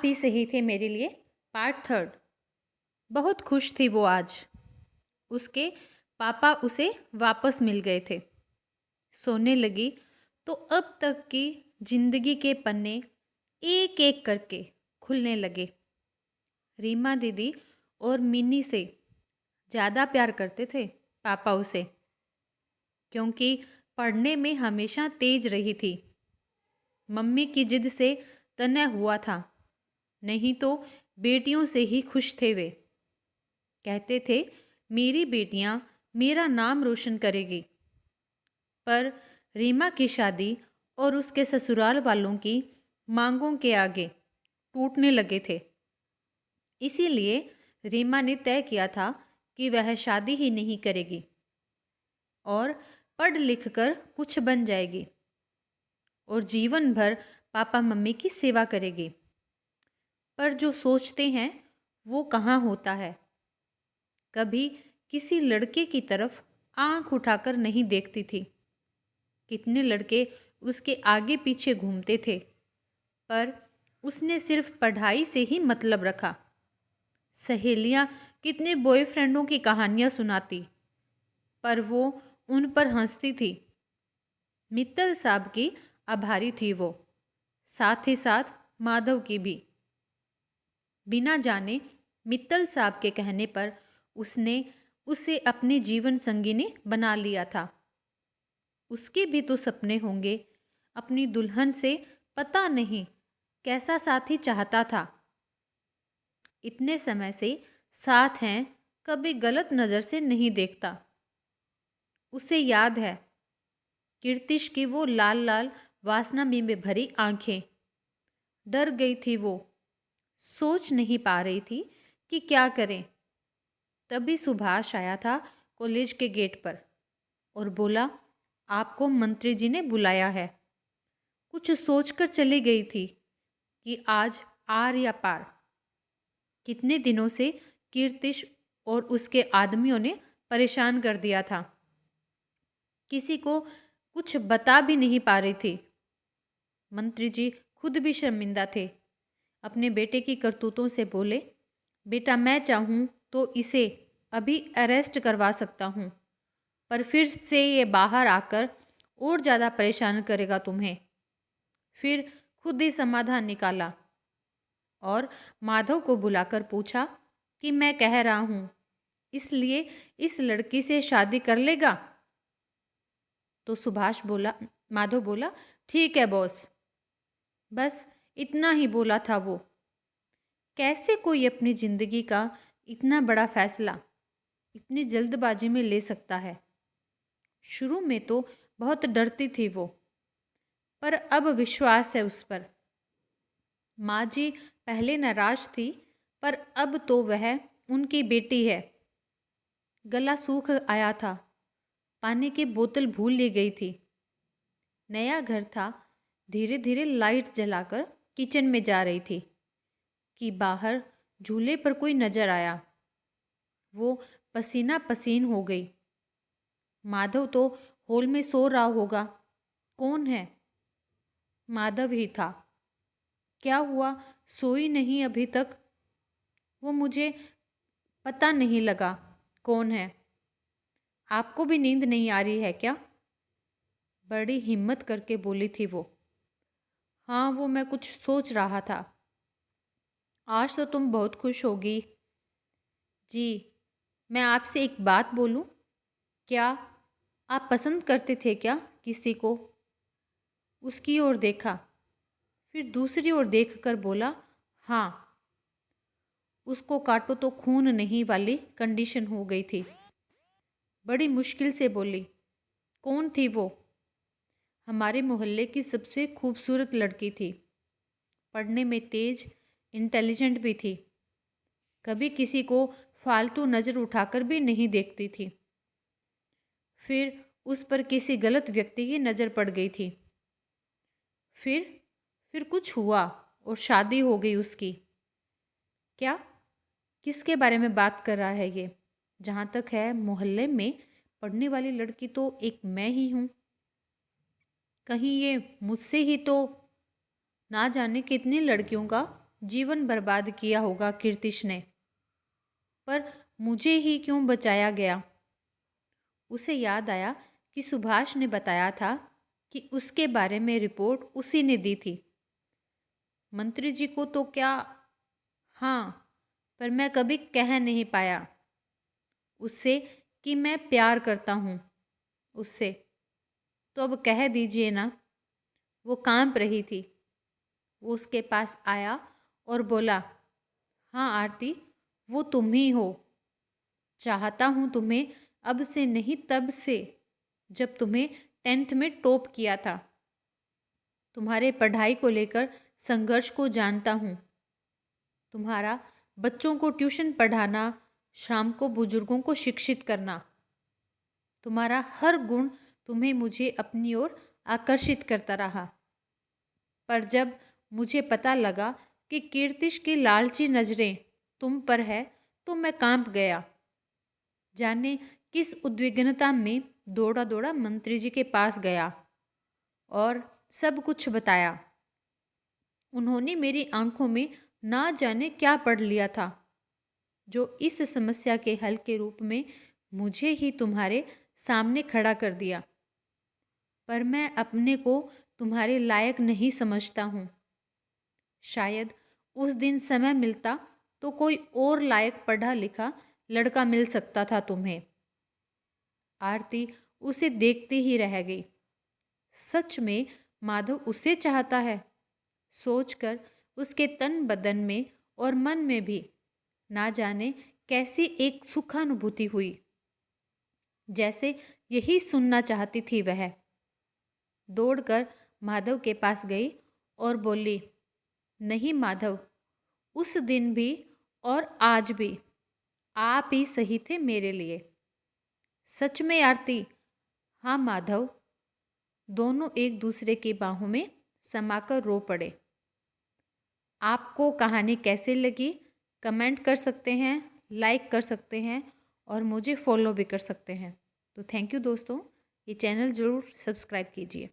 आप ही सही थे मेरे लिए। Part third. बहुत खुश थी वो आज। उसके पापा उसे वापस मिल गए थे। सोने लगी तो अब तक की जिंदगी के पन्ने एक एक करके खुलने लगे। रीमा दीदी और मिन्नी से ज़्यादा प्यार करते थे पापा उसे, क्योंकि पढ़ने में हमेशा तेज रही थी। मम्मी की जिद से तने हुआ था, नहीं तो बेटियों से ही खुश थे वे। कहते थे मेरी बेटियां मेरा नाम रोशन करेगी। पर रीमा की शादी और उसके ससुराल वालों की मांगों के आगे टूटने लगे थे। इसीलिए रीमा ने तय किया था कि वह शादी ही नहीं करेगी और पढ़ लिख कर कुछ बन जाएगी और जीवन भर पापा मम्मी की सेवा करेगी। पर जो सोचते हैं वो कहाँ होता है। कभी किसी लड़के की तरफ आंख उठाकर नहीं देखती थी। कितने लड़के उसके आगे पीछे घूमते थे, पर उसने सिर्फ पढ़ाई से ही मतलब रखा। सहेलियां कितने बॉयफ्रेंडों की कहानियां सुनाती, पर वो उन पर हंसती थी। मित्तल साहब की आभारी थी वो, साथ ही साथ माधव की भी। बिना जाने मित्तल साहब के कहने पर उसने उसे अपनी जीवन संगिनी बना लिया था। उसके भी तो सपने होंगे। अपनी दुल्हन से पता नहीं कैसा साथी चाहता था। इतने समय से साथ हैं, कभी गलत नज़र से नहीं देखता। उसे याद है कीर्तिश की वो लाल लाल वासना में भरी आंखें। डर गई थी वो, सोच नहीं पा रही थी कि क्या करें। तभी सुभाष आया था कॉलेज के गेट पर और बोला, आपको मंत्री जी ने बुलाया है। कुछ सोचकर चली गई थी कि आज आर या पार। कितने दिनों से कीर्तिश और उसके आदमियों ने परेशान कर दिया था। किसी को कुछ बता भी नहीं पा रही थी। मंत्री जी खुद भी शर्मिंदा थे। अपने बेटे की करतूतों से बोले, बेटा मैं चाहूँ तो इसे अभी अरेस्ट करवा सकता हूँ, पर फिर से ये बाहर आकर और ज़्यादा परेशान करेगा तुम्हें। फिर खुद ही समाधान निकाला और माधव को बुलाकर पूछा कि मैं कह रहा हूँ इसलिए इस लड़की से शादी कर लेगा। तो माधव बोला, ठीक है बॉस। बस इतना ही बोला था वो। कैसे कोई अपनी जिंदगी का इतना बड़ा फैसला इतनी जल्दबाजी में ले सकता है। शुरू में तो बहुत डरती थी वो, पर अब विश्वास है उस पर। माँ जी पहले नाराज थी, पर अब तो वह उनकी बेटी है। गला सूख आया था, पानी की बोतल भूल ले गई थी। नया घर था। धीरे धीरे लाइट जलाकर किचन में जा रही थी कि बाहर झूले पर कोई नजर आया। वो पसीना पसीन हो गई। माधव तो हॉल में सो रहा होगा। कौन है? माधव ही था। क्या हुआ, सोई नहीं अभी तक? वो मुझे पता नहीं लगा कौन है। आपको भी नींद नहीं आ रही है क्या? बड़ी हिम्मत करके बोली थी वो। हाँ, वो मैं कुछ सोच रहा था। आज तो तुम बहुत खुश होगी। जी, मैं आपसे एक बात बोलूं? क्या आप पसंद करते थे क्या किसी को? उसकी ओर देखा, फिर दूसरी ओर देखकर बोला, हाँ। उसको काटो तो खून नहीं वाली कंडीशन हो गई थी। बड़ी मुश्किल से बोली, कौन थी वो? हमारे मोहल्ले की सबसे खूबसूरत लड़की थी। पढ़ने में तेज, इंटेलिजेंट भी थी। कभी किसी को फालतू नज़र उठाकर भी नहीं देखती थी। फिर उस पर किसी गलत व्यक्ति की नज़र पड़ गई थी। फिर कुछ हुआ और शादी हो गई उसकी। क्या? किसके बारे में बात कर रहा है ये? जहाँ तक है मोहल्ले में पढ़ने वाली लड़की तो एक मैं ही हूँ। कहीं ये मुझसे ही तो? ना जाने कितनी लड़कियों का जीवन बर्बाद किया होगा कीर्तिश ने, पर मुझे ही क्यों बचाया गया? उसे याद आया कि सुभाष ने बताया था कि उसके बारे में रिपोर्ट उसी ने दी थी। मंत्री जी को तो क्या, हाँ, पर मैं कभी कह नहीं पाया उससे कि मैं प्यार करता हूँ उससे। तो अब कह दीजिए ना। वो कांप रही थी। वो उसके पास आया और बोला, हाँ आरती, वो तुम ही हो। चाहता हूँ तुम्हें अब से नहीं तब से, जब तुम्हें 10th में टॉप किया था। तुम्हारे पढ़ाई को लेकर संघर्ष को जानता हूँ। तुम्हारा बच्चों को ट्यूशन पढ़ाना, शाम को बुजुर्गों को शिक्षित करना, तुम्हारा हर गुण तुम्हें मुझे अपनी ओर आकर्षित करता रहा। पर जब मुझे पता लगा कि कीर्तिश की लालची नज़रें तुम पर है, तो मैं कांप गया। जाने किस उद्विग्नता में दौड़ा दौड़ा मंत्री जी के पास गया और सब कुछ बताया। उन्होंने मेरी आंखों में ना जाने क्या पढ़ लिया था, जो इस समस्या के हल के रूप में मुझे ही तुम्हारे सामने खड़ा कर दिया। पर मैं अपने को तुम्हारे लायक नहीं समझता हूँ। शायद उस दिन समय मिलता तो कोई और लायक पढ़ा लिखा लड़का मिल सकता था तुम्हें। आरती उसे देखती ही रह गई। सच में माधव उसे चाहता है, सोचकर उसके तन बदन में और मन में भी ना जाने कैसी एक सुखानुभूति हुई, जैसे यही सुनना चाहती थी वह। दौड़कर माधव के पास गई और बोली, नहीं माधव, उस दिन भी और आज भी आप ही सही थे मेरे लिए। सच में आरती? हाँ माधव। दोनों एक दूसरे की बाहों में समाकर रो पड़े। आपको कहानी कैसे लगी कमेंट कर सकते हैं, लाइक कर सकते हैं और मुझे फॉलो भी कर सकते हैं। तो थैंक यू दोस्तों, ये चैनल ज़रूर सब्सक्राइब कीजिए।